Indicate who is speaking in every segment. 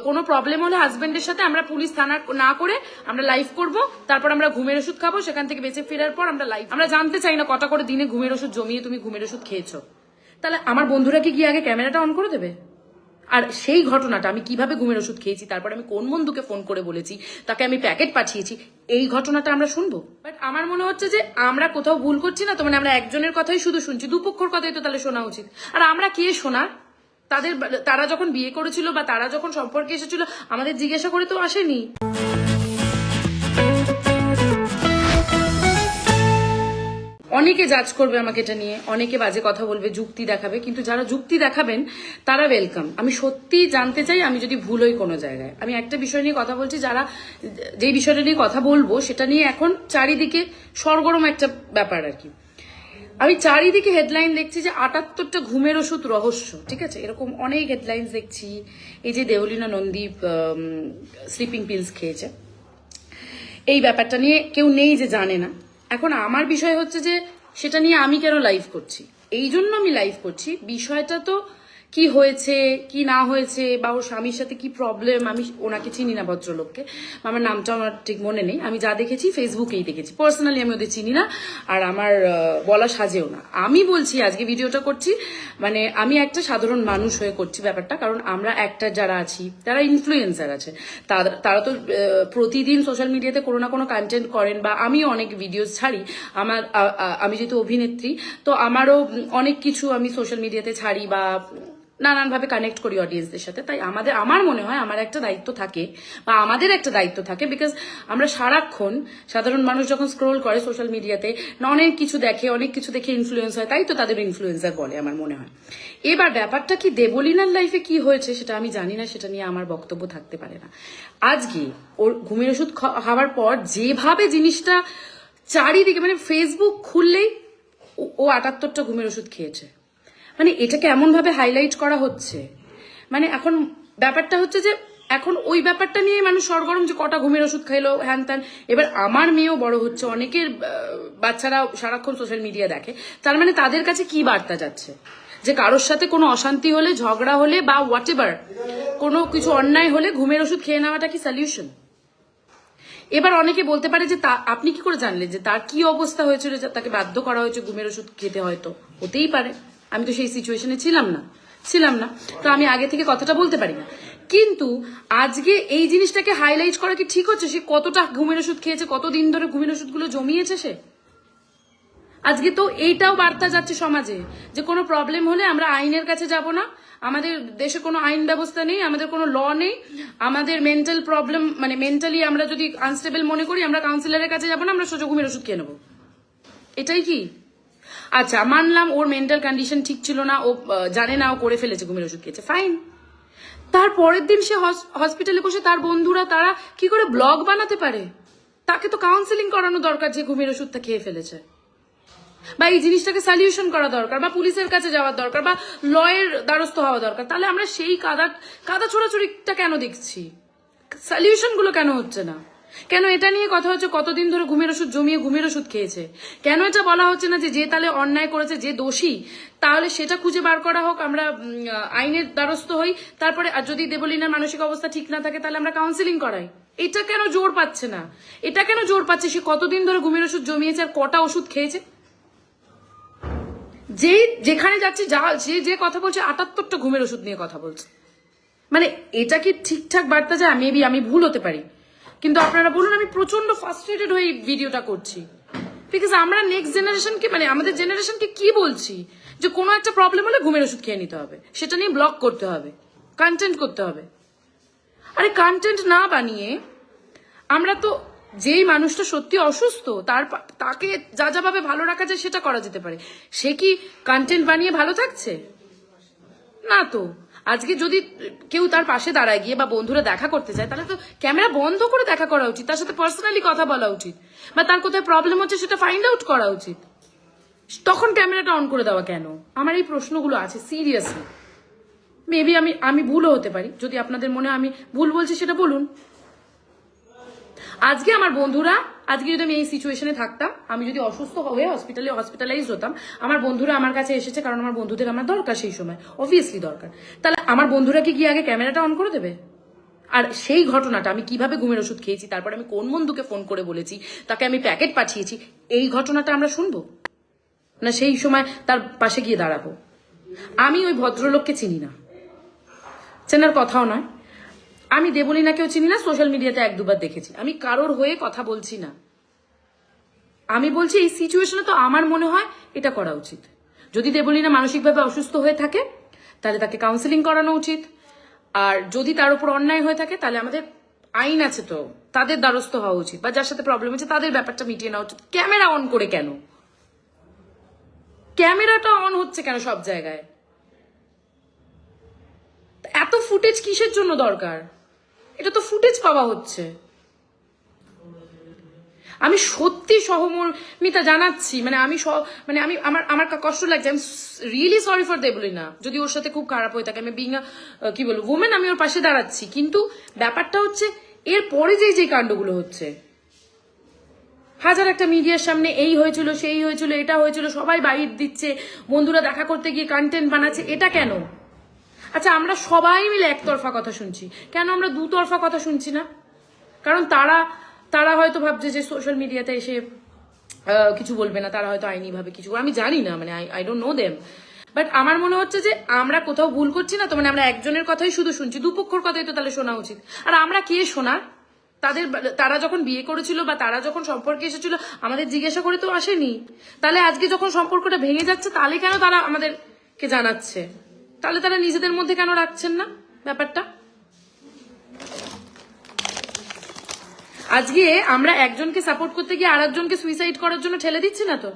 Speaker 1: কোনো প্রবলেম হলে হাজবেন্ডের সাথে আমরা পুলিশ থানা না করে আমরা লাইভ করব, তারপর আমরা ঘুমের ওষুধ খাবো, সেখান থেকে বেঁচে ফেরার পর আমরা লাইভ। আমরা জানতে চাই না কটা করে দিনে ঘুমের ওষুধ জমিয়ে তুমি ঘুমের ওষুধ খেয়েছো। তাহলে আমার বন্ধুরা কি গিয়ে আগে ক্যামেরাটা অন করে দেবে? আর সেই ঘটনাটা আমি কিভাবে ঘুমের ওষুধ খেয়েছি, তারপর আমি কোন বন্ধুকে ফোন করে বলেছি, তাকে আমি প্যাকেট পাঠিয়েছি, এই ঘটনাটা আমরা শুনবো? বাট আমার মনে হচ্ছে যে আমরা কোথাও ভুল করছি না তো, মানে আমরা একজনের কথাই শুধু শুনছি, দুপক্ষর কথাই তো তাহলে শোনা উচিত। আর আমরা কে শোনার? তারা যখন বিয়ে করেছিল বা তারা যখন সম্পর্কে এসেছিল আমাদের জিজ্ঞাসা করে তো আসেনি। অনেকে জাজ করবে আমাকে এটা নিয়ে, অনেকে বাজে কথা বলবে, যুক্তি দেখাবে, কিন্তু যারা যুক্তি দেখাবেন তারা ওয়েলকাম। আমি সত্যি জানতে চাই, আমি যদি ভুল হই কোনো জায়গায়। আমি একটা বিষয় নিয়ে কথা বলছি, যেই বিষয়টা নিয়ে কথা বলবো সেটা নিয়ে এখন চারিদিকে সরগরম একটা ব্যাপার আর কি। আমি চারিদিকে হেডলাইন দেখছি যে 78টা ঘুমের ওষুধ রহস্য, ঠিক আছে, এরকম অনেক হেডলাইন দেখছি। এই যে দেওলিনা নন্দীপ স্লিপিং পিলস খেয়েছে, এই ব্যাপারটা নিয়ে কেউ নেই যে জানে না। এখন আমার বিষয় হচ্ছে যে সেটা নিয়ে আমি কেন লাইভ করছি, এই জন্য আমি লাইভ করছি। বিষয়টা তো কি হয়েছে কি না হয়েছে বা ওর স্বামীর সাথে কি প্রবলেম, আমি ওনাকে চিনি না ভদ্রলোককে, আমার নামটা আমার ঠিক মনে নেই। আমি যা দেখেছি ফেসবুকেই দেখেছি, পার্সোনালি আমি ওদের চিনি না, আর আমার বলা সাজেও না। আমি বলছি আজকে ভিডিওটা করছি, মানে আমি একটা সাধারণ মানুষ হয়ে করছি ব্যাপারটা, কারণ আমরা একটা যারা আছি যারা ইনফ্লুয়েন্সার আছে তারা তো প্রতিদিন সোশ্যাল মিডিয়াতে কোনো না কোনো কন্টেন্ট করেন, বা আমিও অনেক ভিডিওস ছাড়ি। আমি যেহেতু অভিনেত্রী, তো আমারও অনেক কিছু আমি সোশ্যাল মিডিয়াতে ছাড়ি বা নানানভাবে কানেক্ট করি অডিয়েন্সদের সাথে। তাই আমার মনে হয় আমার একটা দায়িত্ব থাকে, বা আমাদের একটা দায়িত্ব থাকে, বিকজ আমরা সারাক্ষণ সাধারণ মানুষ যখন স্ক্রোল করে সোশ্যাল মিডিয়াতে অনেক কিছু দেখে ইনফ্লুয়েন্স হয়, তাই তো তাদের ইনফ্লুয়েন্সার বলে আমার মনে হয়। এবার ব্যাপারটা কি দেবলীনার লাইফে কি হয়েছে সেটা আমি জানি না, সেটা নিয়ে আমার বক্তব্য থাকতে পারে না। আজকে ওর ঘুমের ওষুধ খাওয়ার পর যেভাবে জিনিসটা চারিদিকে, মানে ফেসবুক খুললেই ও 78টা ঘুমের ওষুধ খেয়েছে, মানে এটাকে এমন ভাবে হাইলাইট করা হচ্ছে। মানে এখন ব্যাপারটা হচ্ছে যে এখন ওই ব্যাপারটা নিয়ে মানুষ সরগরম, যে কটা ঘুমের ওষুধ খাইলো হ্যান ত্যান। এবার আমার মেয়েও বড় হচ্ছে, অনেকের বাচ্চারা সারাক্ষণ সোশ্যাল মিডিয়া দেখে, তার মানে তাদের কাছে কি বার্তা যাচ্ছে যে কারোর সাথে কোনো অশান্তি হলে, ঝগড়া হলে বা হোয়াট এভার কোনো কিছু অন্যায় হলে ঘুমের ওষুধ খেয়ে নেওয়াটা কি সলিউশন? এবার অনেকে বলতে পারে যে আপনি কি করে জানলেন যে তার কি অবস্থা হয়েছিল, তাকে বাধ্য করা হয়েছে ঘুমের ওষুধ খেতে? হয়তো হতেই পারে, আমি তো সেই সিচুয়েশনে ছিলাম না, তো আমি আগে থেকে কথাটা বলতে পারি না। কিন্তু আজকে এই জিনিসটাকে হাইলাইট করা কি ঠিক হচ্ছে? সে কতটা ঘুমের ওষুধ খেয়েছে, কতদিন ধরে ঘুমের ওষুধগুলো জমিয়েছে সে। আজকে তো এইটাও বার্তা যাচ্ছে সমাজে যে কোনো প্রবলেম হলে আমরা আইনের কাছে যাব না, আমাদের দেশে কোনো আইন ব্যবস্থা নেই, আমাদের কোনো ল নেই, আমাদের মেন্টাল প্রবলেম, মানে মেন্টালি আমরা যদি আনস্টেবল মনে করি আমরা কাউন্সিলরের কাছে যাব না, আমরা সোজা ঘুমের ওষুধ খেয়ে নেবো। এটাই কি? আচ্ছা, মানলাম ওর মেন্টাল কন্ডিশন ঠিক ছিল না, ও জানে না ও করে ফেলেছে, ঘুমের ওষুধ খেয়েছে, ফাইন। তার পরের দিন সে হসপিটালে বসে তার বন্ধুরা তারা কি করে ব্লগ বানাতে পারে? তাকে তো কাউন্সিলিং করানো দরকার যে ঘুমের ওষুধটা খেয়ে ফেলেছে, বা এই জিনিসটাকে সলিউশন করা দরকার, বা পুলিশের কাছে যাওয়ার দরকার, বা লয়ের দ্বারস্থ হওয়া দরকার। তাহলে আমরা সেই কাদা ছোড়াছুড়িটা কেন দেখছি? সলিউশন গুলো কেন হচ্ছে না? কেন এটা নিয়ে কথা হচ্ছে কতদিন ধরে ঘুমের ওষুধ জমিয়ে ঘুমের ওষুধ খেয়েছে? কেন এটা বলা হচ্ছে না যে তাহলে অন্যায় করেছে, যে দোষী, তাহলে সেটা খুঁজে বার করা হোক, আমরা আইনের দ্বারস্থ হই, তারপরে আর যদি দেবলীনার মানসিক অবস্থা ঠিক না থাকে তাহলে আমরা কাউন্সিলিং করাই। এটা কেন জোর পাচ্ছে না? এটা কেন জোর পাচ্ছে সে কতদিন ধরে ঘুমের ওষুধ জমিয়েছে আর কটা ওষুধ খেয়েছে? যেখানে যাচ্ছে যে কথা বলছে 78টা ঘুমের ওষুধ নিয়ে কথা বলছে, মানে এটা কি ঠিকঠাক বার্তা যায়? মেবি আমি ভুল হতে পারি, কিন্তু আপনারা বলুন। আমি প্রচন্ড ফ্রাস্ট্রেটেড হয়ে ভিডিওটা করছি, বিকজ আমরা নেক্সট জেনারেশনকে, মানে আমাদের জেনারেশনকে কি বলছি যে কোনো একটা প্রবলেম হলে ঘুমের ওষুধ খেয়ে নিতে হবে, সেটা নিয়ে ব্লগ করতে হবে, কন্টেন্ট করতে হবে। আরে কন্টেন্ট না বানিয়ে আমরা তো, যেই মানুষটা সত্যি অসুস্থ তাকে যা ভাবে ভালো রাখা যায় সেটা করা যেতে পারে। সে কি কন্টেন্ট বানিয়ে ভালো থাকছে? না তো। আজকে যদি কেউ তার পাশে দাঁড়ায় গিয়ে বা বন্ধুরা দেখা করতে চায়, তাহলে তো ক্যামেরা বন্ধ করে দেখা করা উচিত, তার সাথে পার্সোনালি কথা বলা উচিত, বা তার কোথায় প্রবলেম হচ্ছে সেটা ফাইন্ড আউট করা উচিত। তখন ক্যামেরাটা অন করে দেওয়া কেন? আমার এই প্রশ্নগুলো আছে সিরিয়াসলি। মেবি আমি ভুলও হতে পারি, যদি আপনাদের মনে আমি ভুল বলছি সেটা বলুন। আজকে আমার বন্ধুরা, আজকে যদি আমি এই সিচুয়েশনে থাকতাম, আমি যদি অসুস্থ হয়ে হসপিটালাইজড হতাম, আমার বন্ধুরা আমার কাছে এসেছে কারণ আমার বন্ধুদের আমার দরকার, সেই সময় অবভিয়াসলি দরকার, তাহলে আমার বন্ধুরা কি গিয়ে আগে ক্যামেরাটা অন করে দেবে? আর সেই ঘটনাটা আমি কিভাবে ঘুমের ওষুধ খেয়েছি, তারপর আমি কোন বন্ধুকে ফোন করে বলেছি, তাকে আমি প্যাকেট পাঠিয়েছি, এই ঘটনাটা আমরা শুনবো না সেই সময় তার পাশে গিয়ে দাঁড়াবো? আমি ওই ভদ্রলোককে চিনি না, চেনার কথাও নয়। আমি দেবলীনাকেও চিনি না, সোশ্যাল মিডিয়াতে 1-2 বার দেখেছি। আমি কারোর হয়ে কথা বলছি না, আমি বলছি এই সিচুয়েশনে তো আমার মনে হয় এটা করা উচিত। যদি দেবলীনা মানসিকভাবে অসুস্থ হয়ে থাকে তাহলে তাকে কাউন্সেলিং করানো উচিত, আর যদি তার উপর অন্যায় হয়ে থাকে তাহলে আমাদের আইন আছে তো, তাদের দ্বারস্থ হওয়া উচিত, বা যার সাথে প্রবলেম হচ্ছে তাদের ব্যাপারটা মিটিয়ে নেওয়া উচিত। ক্যামেরা অন করে কেন? ক্যামেরাটা অন হচ্ছে কেন সব জায়গায়? এত ফুটেজ কিসের জন্য দরকার? এটা তো ফুটেজ পাওয়া হচ্ছে। আমি সত্যি সহমর্মিতা জানাচ্ছি, মানে আমি আমার কষ্ট লাগছে। I am really sorry for Debolina, যদি ওর সাথে খুব খারাপ হয়ে থাকে। আমি বিং কি বলবো ওমেন, আমি ওর পাশে দাঁড়াচ্ছি, কিন্তু ব্যাপারটা হচ্ছে এর পরে যে কাণ্ডগুলো হচ্ছে, হাজার একটা মিডিয়ার সামনে এই হয়েছিল, সেই হয়েছিল, এটা হয়েছিল, সবাই বাইট দিচ্ছে, বন্ধুরা দেখা করতে গিয়ে কন্টেন্ট বানাচ্ছে, এটা কেন? আচ্ছা, আমরা সবাই মিলে একতরফা কথা শুনছি, কেন আমরা দুতরফা কথা শুনছি না? কারণ তারা হয়তো ভাবছে যে সোশ্যাল মিডিয়াতে এসে কিছু বলবে না, তারা হয়তো আইনি ভাবে কিছু, আমি জানি না, মানে I don't know them. But আমার মনে হচ্ছে যে আমরা কোথাও ভুল করছি না তো, মানে আমরা একজনের কথাই শুধু শুনছি, দুপক্ষর কথাই তো তাহলে শোনা উচিত। আর আমরা কে শোনার? তারা যখন বিয়ে করেছিল বা তারা যখন সম্পর্কে এসেছিল আমাদের জিজ্ঞাসা করে তো আসেনি। তাহলে আজকে যখন সম্পর্কটা ভেঙে যাচ্ছে তাহলে কেন তারা আমাদেরকে জানাচ্ছে? তাহলে তারা নিজেদের মধ্যে কেন রাখছেন না ব্যাপারটা? আজকে আমরা একজনকে সাপোর্ট করতে গিয়ে আরেকজনকে সুইসাইড করার জন্য ঠেলে দিচ্ছি না তো?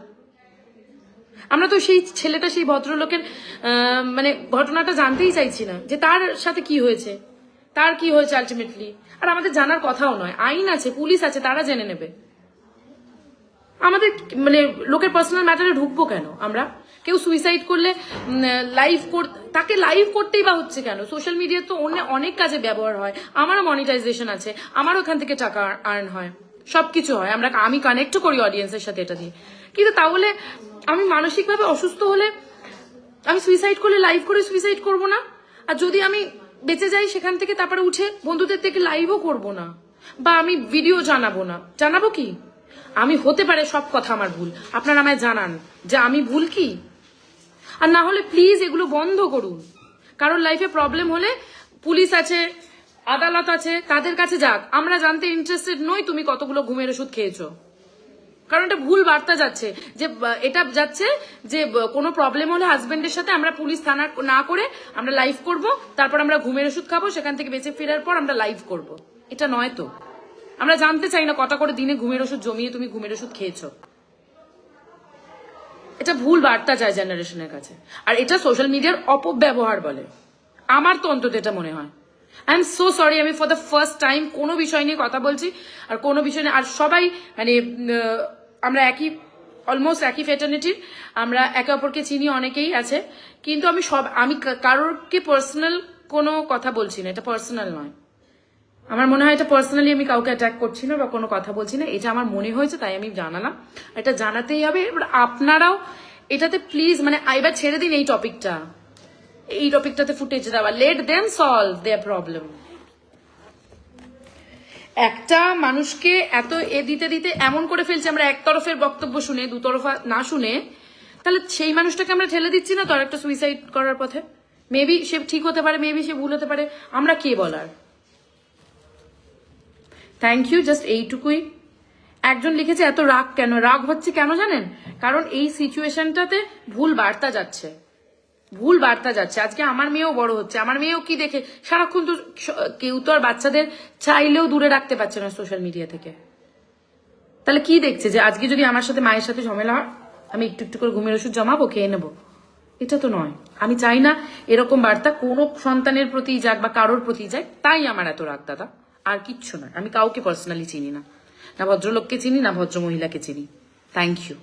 Speaker 1: আমরা তো সেই ছেলেটা, সেই ভদ্রলোকের মানে ঘটনাটা জানতেই চাইছি না, যে তার সাথে কি হয়েছে, তার কি হয়েছে আলটিমেটলি। আর আমাদের জানার কথাও নয়, আইন আছে, পুলিশ আছে, তারা জেনে নেবে। আমাদের মানে লোকের পার্সোনাল ম্যাটারে ঢুকবো কেন আমরা? কেউ সুইসাইড করলে তাকে লাইভ করতেই বা হচ্ছে কেন? সোশ্যাল মিডিয়া তো অনেক কাজে ব্যবহার হয়, আমারও মনিটাইজেশন আছে, আমারও ওখান থেকে টাকা আর্ন হয়, সবকিছু হয়, আমি কানেক্টও করি অডিয়েন্সের সাথে এটা দিয়ে। কিন্তু তাহলে আমি মানসিকভাবে অসুস্থ হলে আমি সুইসাইড করলে লাইভ করে সুইসাইড করব না? আর যদি আমি বেঁচে যাই সেখান থেকে, তারপরে উঠে বন্ধুদের থেকে লাইভও করব না, বা আমি ভিডিও জানাবো কি? আমি হতে পারে সব কথা আমার ভুল, আপনারা আমায় জানান যে আমি ভুল কি। আর না হলে প্লিজ এগুলো বন্ধ করুন। কারোর লাইফে প্রবলেম হলে পুলিশ আছে, আদালত আছে, তাদের কাছে যাক। আমরা জানতে ইন্টারেস্টেড নই তুমি কতগুলো ঘুমের ওষুধ খেয়েছো, কারণ এটা ভুল বার্তা যাচ্ছে। যে এটা যাচ্ছে যে কোনো প্রবলেম হলে হাজবেন্ডের সাথে আমরা পুলিশ থানা না করে আমরা লাইভ করব, তারপর আমরা ঘুমের ওষুধ খাবো, সেখান থেকে বেঁচে ফেরার পর আমরা লাইভ করব। এটা নয় তো। আমরা জানতে চাই না কটা করে দিনে ঘুমের ওষুধ জমিয়ে তুমি ঘুমের ওষুধ খেয়েছো। এটা ভুল বার্তা যায় জেনারেশনের কাছে, আর এটা সোশ্যাল মিডিয়ার অপব্যবহার বলে, আমার তো অন্তত এটা মনে হয়। আই এম সো সরি, আমি ফর দ্য ফার্স্ট টাইম কোনো বিষয় নিয়ে কথা বলছি, আর কোনো বিষয় নিয়ে, আর সবাই মানে আমরা অলমোস্ট একই ফ্যাটার্নিটির, আমরা একে অপরকে চিনি, অনেকেই আছে, কিন্তু আমি কারোরকে পার্সোনাল কোনো কথা বলছি না, এটা পার্সোনাল নয়। আমার মনে হয় এটা পার্সোনালি আমি কাউকে অ্যাটাক করছি না বা কোনো কথা বলছি না, এটা আমার মনে হয়েছে তাই আমি জানালাম, এটা জানাতেই হবে। এবার আপনারাও এটাতে প্লিজ মানে এবার ছেড়ে দিন এই টপিকটাতে ফুটেজ দেওয়া, let them solve their problem. একটা মানুষকে এত দিতে দিতে এমন করে ফেলছে আমরা একতরফের বক্তব্য শুনে, দুতরফা না শুনে, তাহলে সেই মানুষটাকে আমরা ঠেলে দিচ্ছি না তো আর একটা সুইসাইড করার পথে? মেবি সে ঠিক হতে পারে, মেবি সে ভুল হতে পারে, আমরা কে বলার? থ্যাংক ইউ, জাস্ট এইটুকুই। একজন লিখেছে এত রাগ কেন? রাগ হচ্ছে কেন জানেন? কারণ এই সিচুয়েশনটাতে ভুল বার্তা যাচ্ছে। আজকে আমার মেয়েও বড় হচ্ছে, আমার মেয়েও কি দেখে সারাক্ষণ তো কেউ তো আর বাচ্চাদের চাইলেও দূরে রাখতে পারছে না সোশ্যাল মিডিয়া থেকে। তাহলে কি দেখছে যে আজকে যদি আমার সাথে মায়ের সাথে ঝামেলা হয় আমি একটু একটু করে ঘুমের ওষুধ জমাবো, খেয়ে নেবো? এটা তো নয়। আমি চাই না এরকম বার্তা কোনো সন্তানের প্রতি যাক বা কারোর প্রতি যাক, তাই আমার এত রাগ দাদা, আর কিচ্ছু নয়। আমি কাউকে পার্সোনালি চিনি না, না ভদ্রলোককে চিনি না ভদ্র মহিলাকে চিনি। Thank you.